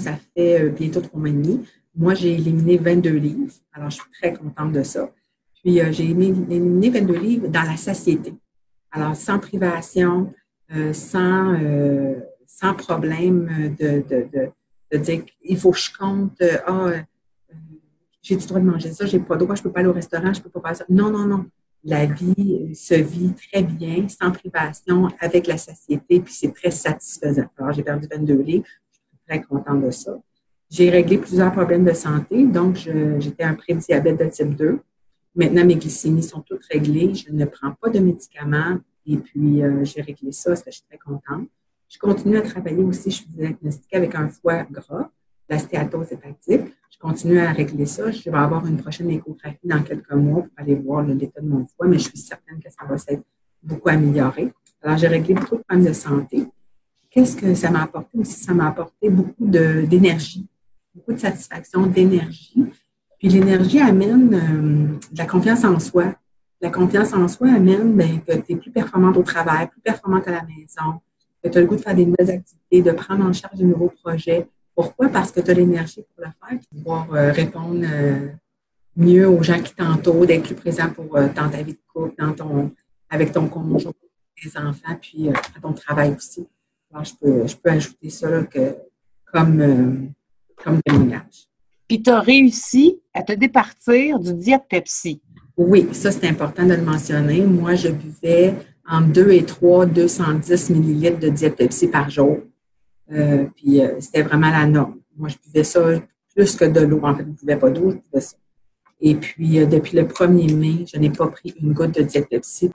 ça fait bientôt 3 mois et demi. Moi, j'ai éliminé 22 livres. Alors, je suis très contente de ça. Puis, j'ai éliminé 22 livres dans la satiété. Alors, sans privation, sans problème de dire qu'il faut que je compte, j'ai du droit de manger ça, j'ai pas le droit, je peux pas aller au restaurant, je peux pas faire ça. Non, non, non. La vie se vit très bien, sans privation, avec la satiété, puis c'est très satisfaisant. Alors, j'ai perdu 22 livres, je suis très contente de ça. J'ai réglé plusieurs problèmes de santé, donc j'étais un prédiabète de type 2. Maintenant, mes glycémies sont toutes réglées, je ne prends pas de médicaments, et puis j'ai réglé ça, parce que je suis très contente. Je continue à travailler aussi, je suis diagnostiquée avec un foie gras, la stéatose hépatique. Je continue à régler ça. Je vais avoir une prochaine échographie dans quelques mois pour aller voir l'état de mon foie, mais je suis certaine que ça va s'être beaucoup amélioré. Alors, j'ai réglé beaucoup de problèmes de santé. Qu'est-ce que ça m'a apporté aussi? Ça m'a apporté beaucoup d'énergie, beaucoup de satisfaction, d'énergie. Puis l'énergie amène de la confiance en soi. La confiance en soi amène que tu es plus performante au travail, plus performante à la maison, que tu as le goût de faire des nouvelles activités, de prendre en charge de nouveaux projets. Pourquoi? Parce que tu as l'énergie pour le faire, pour pouvoir répondre mieux aux gens qui t'entourent, d'être plus présent dans ta vie de couple, avec ton conjoint, tes enfants, puis à ton travail aussi. Alors, je peux ajouter ça là, comme témoignage. Puis tu as réussi à te départir du Diet Pepsi. Oui, ça c'est important de le mentionner. Moi, je buvais entre 2 et 3, 210 millilitres de Diet Pepsi par jour. Puis c'était vraiment la norme. Moi, je buvais ça plus que de l'eau. En fait, je ne buvais pas d'eau, je buvais ça. Et puis, depuis le 1er mai, je n'ai pas pris une goutte de Diet Pepsi.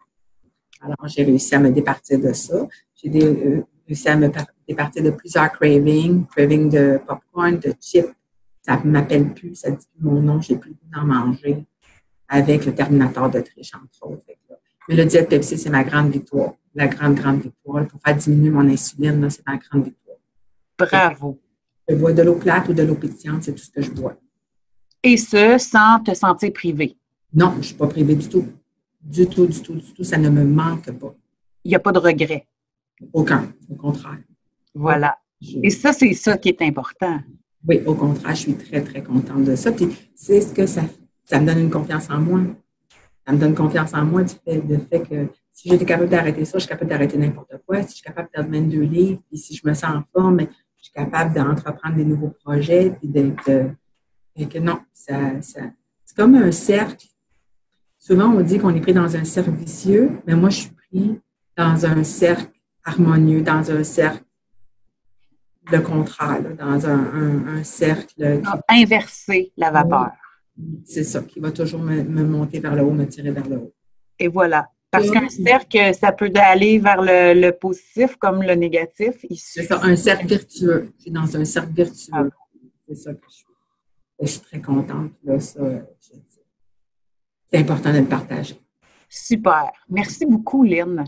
Alors, j'ai réussi à me départir de ça. J'ai réussi à me départir de plusieurs cravings de popcorn, de chips. Ça ne m'appelle plus, ça ne dit plus mon nom, j'ai plus le goût d'en manger avec le Terminator d'Autriche, entre autres. Mais le Diet Pepsi, c'est ma grande victoire. La grande, grande victoire. Pour faire diminuer mon insuline, là, c'est ma grande victoire. Bravo. Je bois de l'eau plate ou de l'eau pétillante, c'est tout ce que je bois. Et ce, sans te sentir privée? Non, je ne suis pas privée du tout. Du tout, du tout, du tout. Ça ne me manque pas. Il n'y a pas de regret? Aucun, au contraire. Voilà. Et ça, c'est ça qui est important. Oui, au contraire, je suis très, très contente de ça. Puis, c'est ce que ça me donne une confiance en moi. Ça me donne confiance en moi du fait que si j'étais capable d'arrêter ça, je suis capable d'arrêter n'importe quoi. Si je suis capable de perdre 22 livres, puis si je me sens en forme, je suis capable d'entreprendre des nouveaux projets, puis que non, c'est comme un cercle. Souvent, on dit qu'on est pris dans un cercle vicieux, mais moi, je suis pris dans un cercle harmonieux, dans un cercle le contraire, là, dans un cercle. Inverser la vapeur. C'est ça, qui va toujours me monter vers le haut, me tirer vers le haut. Et voilà. Parce qu'un cercle, ça peut aller vers le positif comme le négatif. C'est ça, un cercle virtueux. Je suis dans un cercle virtueux. C'est ça que je suis. Et je suis très contente. Là, ça, c'est important de le partager. Super. Merci beaucoup, Lynn.